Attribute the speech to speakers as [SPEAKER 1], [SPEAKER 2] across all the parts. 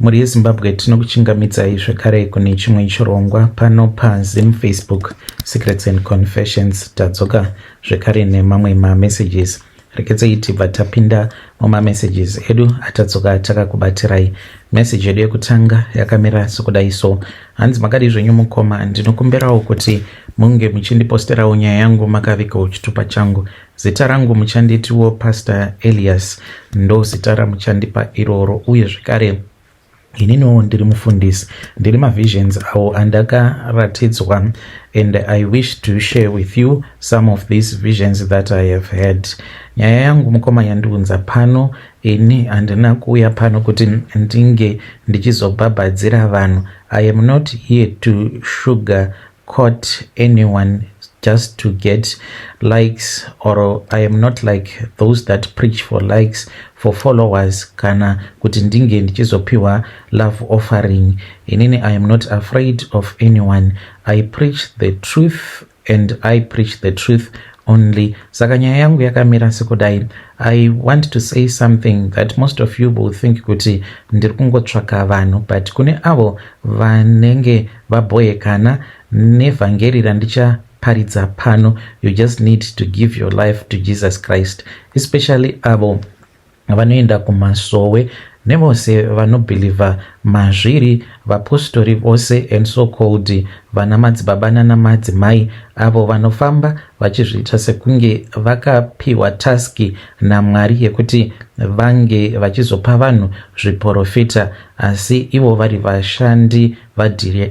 [SPEAKER 1] muri yeZimbabwe tinokuchingamidzai zvekare kune chimwe chirongwa pano paZim Facebook Secrets and Confessions. Tadzoka zvekare nemamwe mamessages. Rekedzai tibva tapinda mumamessages edu atadzoka takakubatirai. Message yedu yekutanga yakamira sekudai so: hanzi makadi zvenyu mukoma, ndinokumbirawo kuti munge muchindiposterawo nyaya yangu makavikawo chitupa changu. Zita rangu muchanditiwo Pastor Elias, ndo zita ramuchandipa iroro, uye zvekare ininiwo ndiri mufundisi, ndiri mavisions awo andakaratidzwa, and I wish to share with you some of these visions that I have had. Nyaya yangu mukoma yandiunza pano, ini handina kuuya pano kuti ndinge ndichizobhabhadzira vanhu. I am not here to sugarcoat anyone just to get likes, or I am not like those that preach for likes, for followers, kana kuti ndinge ndichizopiwa love offering. Inini I am not afraid of anyone. I preach the truth and I preach the truth only. Saka nyaya yangu yakamira sekudai. I want to say something that most of you will think kuti ndiri kungotsvaka vanhu, but kune avo vanenge vaboyekana nevhangeri randichaparidza pano. You just need to give your life to Jesus Christ, especially avo vanoenda kumasowe nevose vanobhilivha mazviri, vapostori vose and so called vana madzibaba nana madzimai, avo vanofamba vachizviita sekunge vakapiwa taski naMwari yekuti vange vachizopa vanhu zviprofita, asi ivo vari vashandi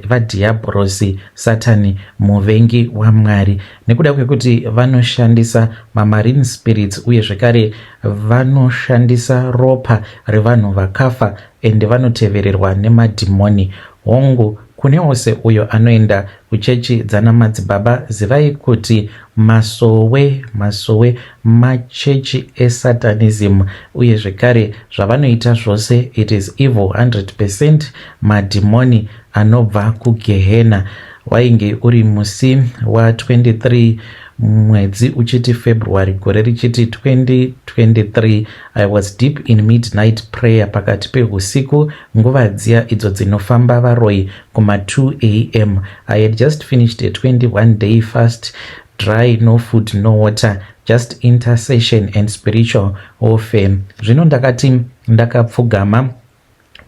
[SPEAKER 1] vadhiabhorosi, Satani, muvengi waMwari, nekuda kwekuti vanoshandisa mamarine spirits, uye zvekare vanoshandisa ropa revanhu vakafa ende vanotevererwa nemadhimoni. Hongu kune wose uyo anoenda kuchechi dzana madzibaba, zivai kuti masowe machechi esatanism, uye zvekare zvavanoita zvose it is evil 100%, madhimoni anobva kugehena. Wainge uri musi wa 23 mwedzi uchiti February gore richiti 2023. I was deep in midnight prayer, pakati peusiku, nguva dziya idzo dzinofamba varoi kuma 2 am. I had just finished a 21 day fast, dry, no food no water, just intercession and spiritual warfare. Zvino ndakati ndakapfugama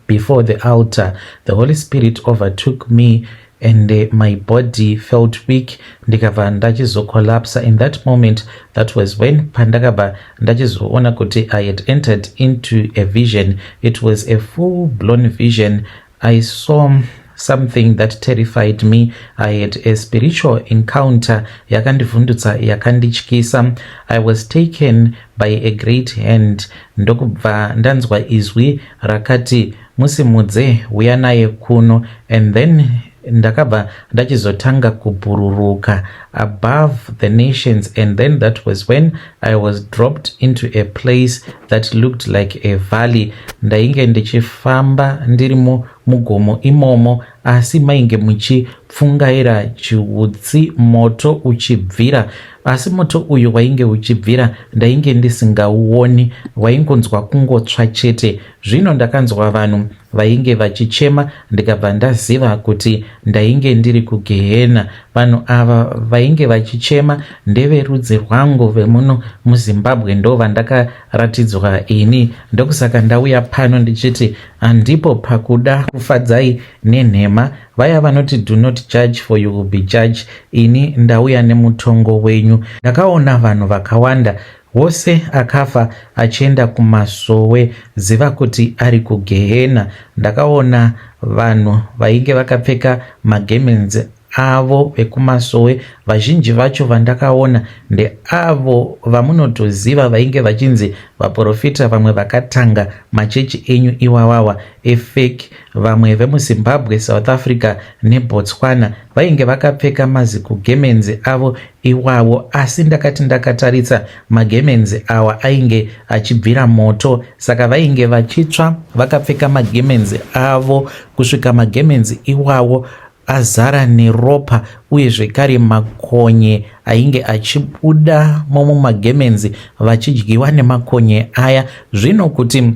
[SPEAKER 1] before the altar, the Holy Spirit overtook me and my body felt weak. Ndikabva ndachizocollapse. In that moment, that was when pandakabva ndachizoona kuti I had entered into a vision. It was a full-blown vision. I saw something that terrified me. I had a spiritual encounter yakandivhundutsa, yakandityisa. I was taken by a great hand. Ndokubva ndanzwa izwi rakati, musimudze uya naye kuno. And then ndakabva ndachizotanga kubhururuka above the nations, and then that was when I was dropped into a place that looked like a valley. Ndainge ndichifamba ndirimo mugomo imomo, asi mainge muchipfungaira chiutsi, moto uchibvira, asi moto uyu wainge uchibvira ndainge ndisingauoni, waingonzwa kungotsva chete. Zvino ndakanzwa vanhu vainge vachichema, ndikabva ndaziva kuti ndainge ndiri kugehena. Vanhu ava vainge vachichema ndeverudzi rwangu vemuno muZimbabwe, ndo vandakaratidzwa ini. Ndokusaka ndauya pano ndichiti handipo pakuda kufadzai nenhema. Vaya vanoti do not judge for you will be judged. Ini ndauya nemutongo wenyu. Ndakaona vanhu vakawanda, wose akafa achienda kumasowe, ziva kuti ari kugehena. Ndakaona vanhu vainge vakapfeka magemenzi avo vekumasowe. Vazhinji vacho vandakaona ndeavo vamunotoziva vainge vachinzi vaprofita, vamwe vakatanga machechi enyu iwawawa efake, vamwe vemuZimbabwe, South Africa neBotswana vainge vakapfeka mazikugemenzi avo iwawo, asi ndakati ndakataritsa magemenzi awa ainge achibvira moto, saka vainge vachitsva vakapfeka magemenzi avo kusvika magemenzi iwawo azara neropa, uye zvekare makonye ainge achibuda mumagemenzi vachidyiwa nemakonye aya. Zvino kuti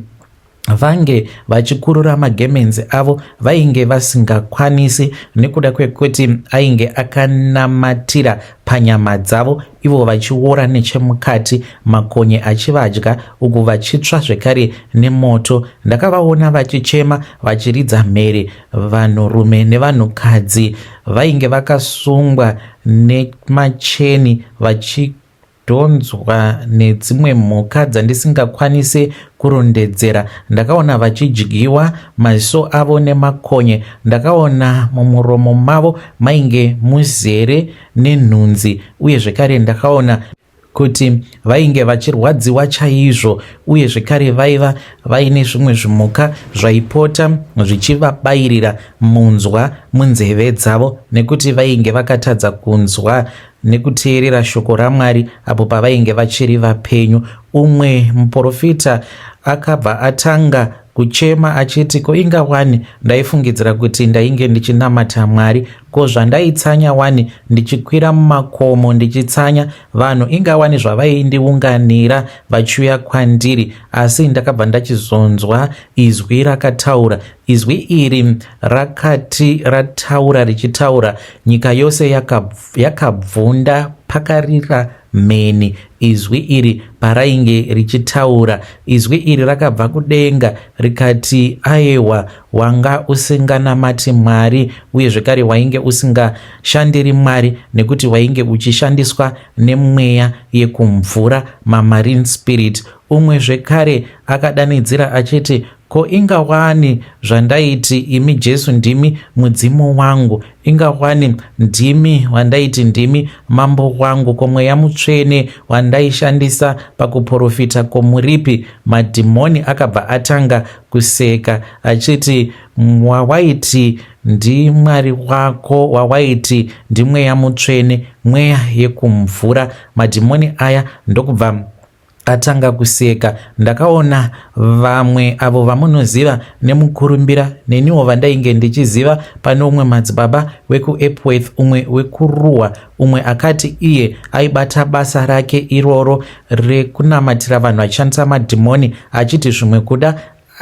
[SPEAKER 1] vange vachikurura magemenzi avo vainge vasingakwanisi nekuda kwekuti ainge akanamatira panyama dzavo, ivo vachiora nechemukati, makonye achivadya uku vachitsva zvekare nemoto. Ndakavaona vachichema vachiridza mhere, vanhurume nevanhukadzi vainge vakasungwa nemacheni vachidhonzwa nedzimwe mhuka dzandisingakwanise kurondedzera. Ndakaona vachidyiwa maziso avo nemakonye. Ndakaona mumuromo mavo mainge muzere nenhunzi, uye zvekare ndakaona kuti vainge vachirwadziwa chaizvo, uye zvekare vaiva vaine zvimwe zvimhuka zvaipota zvichivabayirira munzwa munzeve dzavo, nekuti vainge vakatadza kunzwa nekuteerera shoko raMwari apo pavainge vachiri vapenyu. Umwe muprofita akabva atanga kuchema achiti, ko ingawani ndaifungidzira kuti ndainge ndichinamata Mwari, ko zvandaitsanya wani ndichikwira mumakomo ndichitsanya vanhu, ingawani zvavaindiunganira vachiuya kwandiri, asi ndakabva ndachizonzwa izwi rakataura. Izwi iri rakati rataura richitaura, nyika yose yakabvunda pakarira mheni. Izwi iri parainge richitaura, izwi iri rakabva kudenga rikati, aiwa, wanga usinganamati Mwari, uye zvekare wainge usingashandiri Mwari, nekuti wainge uchishandiswa nemweya yekumvura, mamarine spirit. Umwe zvekare akadanidzira achiti, ko ingawani zvandaiti imi Jesu ndimi mudzimu wangu, ingawani ndimi wandaiti ndimi mambo wangu, ko mweya mutsvene wandaishandisa pakuprofita komuripi? Madhimoni akabva atanga kuseka achiti, wawaiti ndiMwari wako, wawaiti ndimweya mutsvene, mweya yekumvura. Madhimoni aya ndokubva atanga kuseka. Ndakaona vamwe avo vamunoziva nemukurumbira, neniwo vandainge ndichiziva. Pane umwe madzibaba wekuEpworth, umwe wekuRuwa, umwe akati iye aibata basa rake iroro rekunamatira vanhu achishandisa madhimoni, achiti zvimwe kuda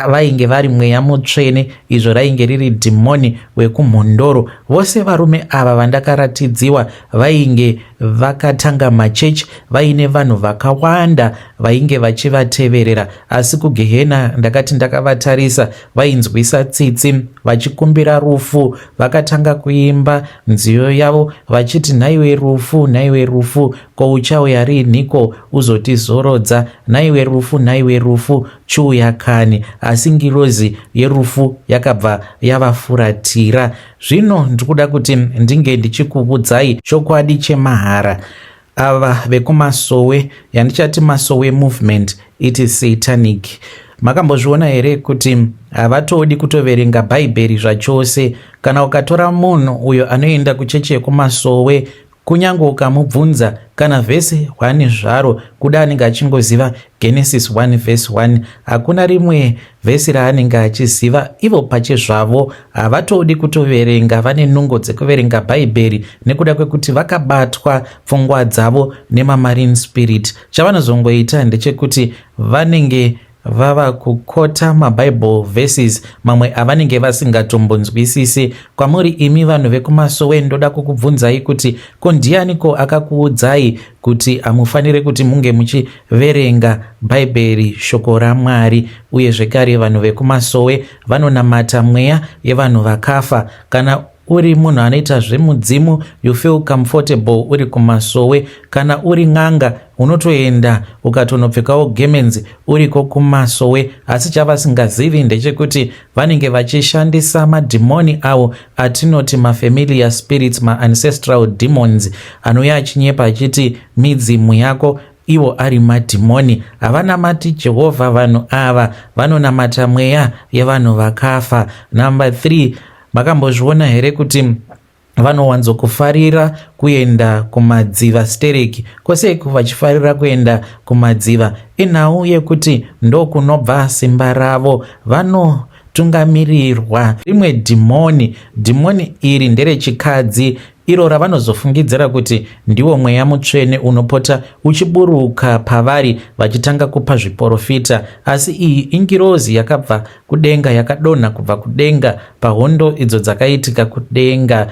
[SPEAKER 1] vainge vari mweya mutsvene, izvo rainge riri dhimoni wekumhondoro. Vose varume ava vandakaratidziwa vainge vakatanga machechi, vaine vanhu vakawanda vainge vachivateverera, asi kugehena ndakati ndakavatarisa vainzwisa tsitsi vachikumbira rufu. Vakatanga kuimba nziyo yavo vachiti, nhaiwe rufu, nhaiwe rufu, ko uchauya rinhiko uzotizorodza? Nhaiwe rufu, nhaiwe rufu, chiuya kani? Asi ngirozi yerufu yakabva yavafuratira. Zvino ndikuda kuti ndinge ndichikuudzai chokwadi chemahara. Ava vekumasowe, yandichati masowe movement, it is satanic. Makambozviona here kuti havatodi kutoverenga bhaibheri zvachose? Kana ukatora munhu uyo anoenda kuchechi yekumasowe, kunyange ukamubvunza kana vhesi 1 zvaro kuda anenge achingoziva Genesis 1 verse 1, hakuna rimwe vhesi raanenge achiziva. Ivo pachezvavo havatodi kutoverenga, vane nungo dzekuverenga bhaibheri nekuda kwekuti vakabatwa pfungwa dzavo nemamarine spirit. Chavanozongoita ndechekuti vanenge vava kukota mabible verses mamwe avanenge vasingatombonzwisisi. Kwamuri imi vanhu vekumasowe, ndoda kukubvunzai kuti ko ndianiko akakuudzai kuti hamufanire kuti munge muchiverenga bhaibheri, shoko raMwari? Uye zvekare vanhu vekumasowe vanonamata mweya yevanhu vakafa. Kana uri munhu anoita zvemudzimu, you feel comfortable uri kumasowe. Kana uri n'anga, unotoenda ukatonopfekawo gemenzi uriko kumasowe. Asi chavasingazivi ndechekuti vanenge vachishandisa madhimoni avo atinoti mafamiliar spirits, maancestral demons, anouya achinyepa achiti midzimu yako, ivo ari madhimoni. Havanamati Jehovha vanhu ava, vanonamata mweya yevanhu vakafa. Number 3, makambozviona here kuti vanowanzokufarira kuenda kumadziva stereki? Koseko vachifarira kuenda kumadziva? Inhau yekuti ndokunobva simba ravo, vanotungamirirwa rimwe dhimoni. Dhimoni iri nderechikadzi, iro ravanozofungidzira kuti ndiwo mweya mutsvene unopota uchiburuka pavari vachitanga kupa zviprofita. Asi iyi ingirozi yakabva kudenga, yakadonha kubva kudenga pahondo idzo dzakaitika kudenga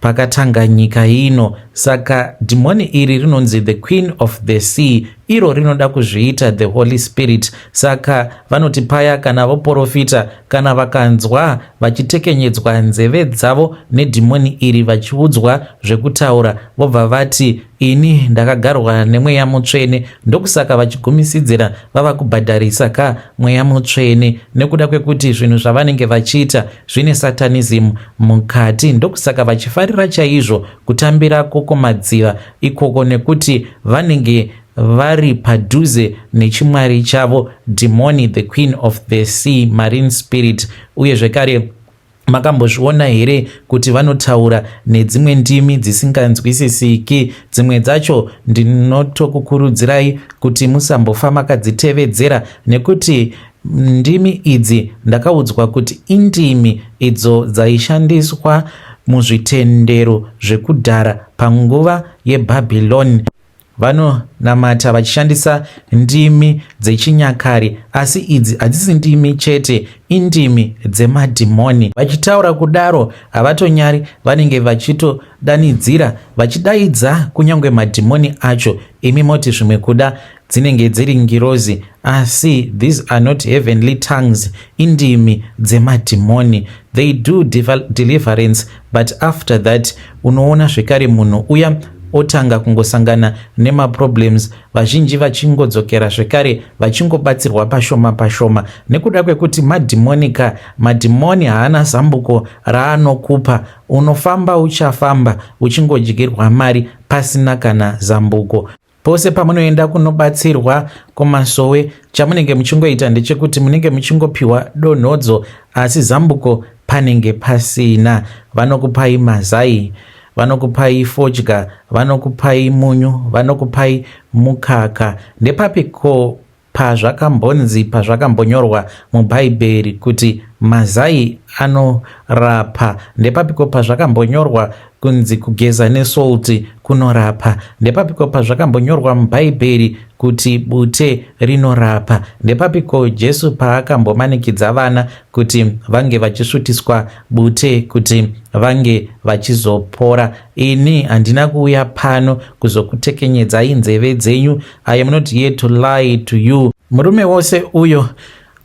[SPEAKER 1] pakatanga nyika ino. Saka dhimoni iri rinonzi the Queen of the Sea, iro rinoda kuzviita the Holy Spirit. Saka vanoti paya kana voprofita, kana vakanzwa vachitekenyedzwa nzeve dzavo nedhimoni iri vachiudzwa zvekutaura, vobva vati ini ndakagarwa nemweya mutsvene, ndokusaka vachigumisidzira vava kubhadharisa ka mweya mutsvene nekuda kwekuti zvinhu zvavanenge vachiita zvine satanism mukati. Ndokusaka vachifarira chaizvo kutambira koko madziva ikoko, nekuti vanenge vari padhuze nechimwari chavo dhimoni, the Queen of the Sea, marine spirit. Uye zvekare makambozviona here kuti vanotaura nedzimwe ndimi dzisinganzwisisiki? Dzimwe dzacho ndinotokukurudzirai kuti musambofa makadzitevedzera, nekuti ndimi idzi ndakaudzwa kuti indimi idzo dzaishandiswa muzvitendero zvekudhara panguva yeBhabhironi. Vanonamata vachishandisa ndimi dzechinyakare, asi idzi hadzisi ndimi chete, indimi dzemadhimoni. Vachitaura kudaro havatonyari, vanenge vachitodanidzira, vachidaidza kunyange madhimoni acho. Imi moti zvimwe kuda dzinenge dziri ngirozi, asi these are not heavenly tongues, indimi dzemadhimoni. They do deliverance, but after that unoona zvekare munhu uya otanga kungosangana nemaproblems, vazhinji vachingodzokera zvekare vachingobatsirwa pashoma pashoma, nekuda kwekuti madhimonika. Madhimoni haana zambuko raanokupa, unofamba uchafamba uchingodyirwa mari pasina kana zambuko. Pose pamunoenda kunobatsirwa kumasowe, chamunenge muchingoita ndechekuti munenge muchingopiwa donhodzo, asi zambuko panenge pasina. Vanokupai mazai, vanokupai fodya, vanokupai munyu, vanokupai mukaka. Ndepapiko pazvakambonzi, pazvakambonyorwa mubhaibheri kuti mazai anorapa? Ndepapiko pazvakambonyorwa kunzi kugeza nesolti kunorapa? Ndepapiko pazvakambonyorwa mubhaibheri kuti bute rinorapa? Ndepapiko Jesu paakambomanikidza vana kuti vange vachisvutiswa bute kuti vange vachizopora? Ini handina kuuya pano kuzokutekenyedzai nzeve dzenyu. I am not here to lie to you. Murume wose uyo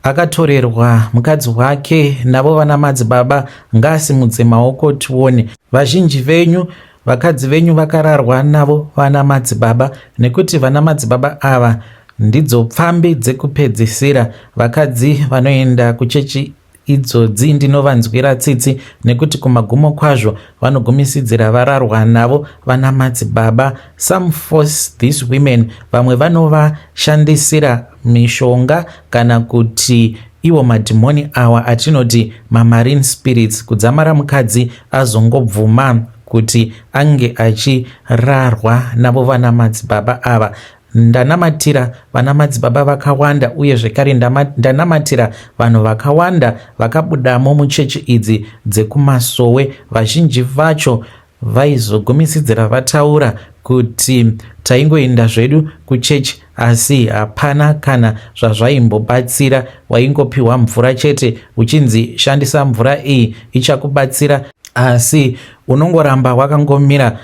[SPEAKER 1] akatorerwa mukadzi wake navo vana madzibaba ngaasimudze maoko tuone. Vazhinji venyu vakadzi venyu vakararwa navo vana madzibaba, nekuti vana madzibaba ava ndidzo pfambi dzekupedzisira. Vakadzi vanoenda kuchechi idzodzi ndinovanzwira tsitsi, nekuti kumagumo kwazvo vanogumisidzira vararwa navo vana madzibaba. Some force these women, vamwe vanovashandisira mishonga kana kuti iwo madhimoni awa atinoti mamarine spirits, kudzamara mukadzi azongobvuma kuti ange achirarwa navo vana madzibaba ava. Ndanamatira vana madzibaba vakawanda, uye zvekare ndanamatira vanhu vakawanda vakabudamo muchechi idzi dzekumasowe. Vazhinji vacho vaizogumisidzira vataura kuti taingoenda zvedu kuchechi, asi hapana kana zvazvaimbobatsira. Waingopiwa mvura chete uchinzi shandisa mvura iyi ichakubatsira, asi unongoramba wakangomira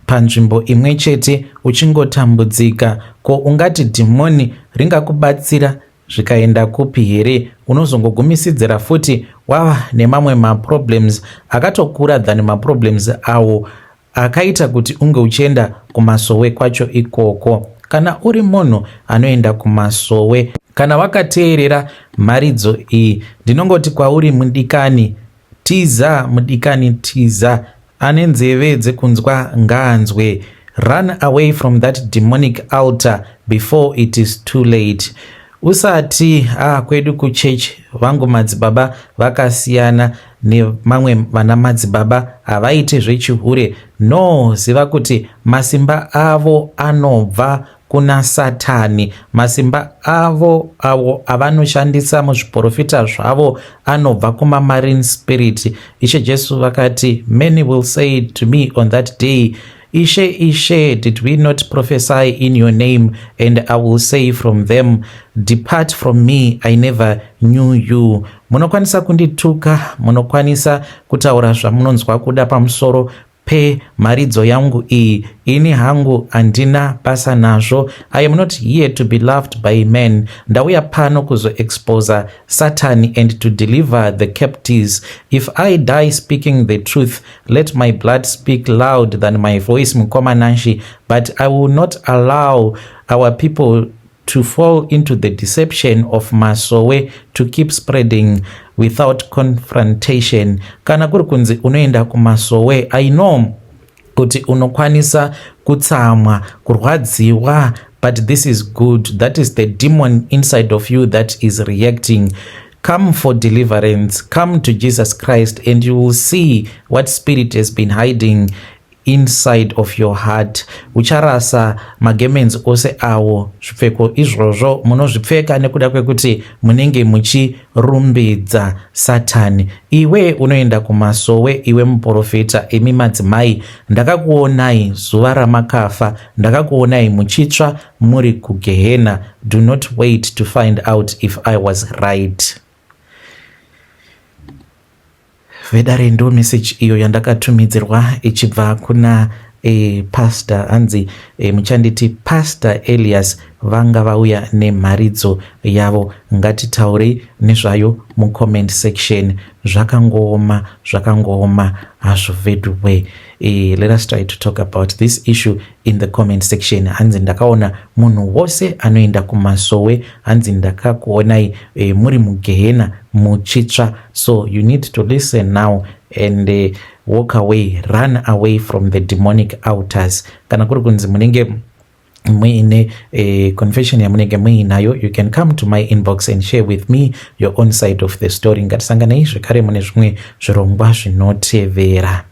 [SPEAKER 1] panzvimbo imwe chete uchingotambudzika. Ko, ungati dhimoni ringakubatsira zvikaenda kupi here? Unozongogumisidzira futi wava nemamwe maproblems akatokura than maproblems awo akaita kuti unge uchienda kumasowe kwacho ikoko. Kana uri munhu anoenda kumasowe, kana wakateerera mharidzo iyi, ndinongoti kwauri mudikani, tiza mudikani, tiza. Ane nzeve dzekunzwa ngaanzwe. Run away from that demonic altar before it is too late. Usati kwedu kuchechi vangu madzibaba vakasiyana nemamwe vana madzibaba havaite zvechihure. No, ziva kuti masimba avo anobva kuna Satani. Masimba avo avanoshandisa muzviprofita zvavo anobva kuma marine spirit. Ishe Jesu vakati, many will say to me on that day, Ishe, Ishe, did we not prophesy in your name? And I will say from them, depart from me, I never knew you. Munokwanisa kundituka, munokwanisa kutaura zvamunonzwa kuda pamusoro pemharidzo yangu iyi. Ini hangu andina basa nazvo. I am not here to be loved by men. Ndauya pano kuzoexposa Satan and to deliver the captives. If I die speaking the truth, let my blood speak loud than my voice, Mukoma Nanshi. But I will not allow our people to fall into the deception of Masowe to keep spreading without confrontation. Kana kuri kunzi unoenda kuMasowe, I know kuti unokwanisa kutsamwa, kurwadziwa, but this is good. That is the demon inside of you that is reacting. Come for deliverance. Come to Jesus Christ and you will see what spirit has been hiding inside of your heart. Ucharasa magemens ose awo zvipfeko izvozvo munozvipfeka nekuda kwekuti munenge muchirumbidza Satani. Iwe unoenda kuMasowe, iwe muprofita, emi madzimai, ndakakuonai zuva ramakafa, ndakakuonai muchitsva muri kuGehena. Do not wait to find out if I was right. Vedare ndo message iyo yandakatumidzirwa ichibva kuna pastor anzi muchanditi Pastor Elias vanga vauya nemharidzo yavo. Ngatitaure nezvayo mucomment section. Zvakangoma hazvo vedwe. Let us try to talk about this issue in the comment section. Hanzi ndakaona munhu wose anoenda kuMasowe, hanzi ndakakuonai muri muGehena muchitsva. So you need to listen now and walk away, run away from the demonic altars. Kana kuri kunzi munenge muine confession yamunenge muinayo, you can come to my inbox and share with me your own side of the story. Ngatisanganei zvekare mune zvimwe zvirongwa zvinotevera.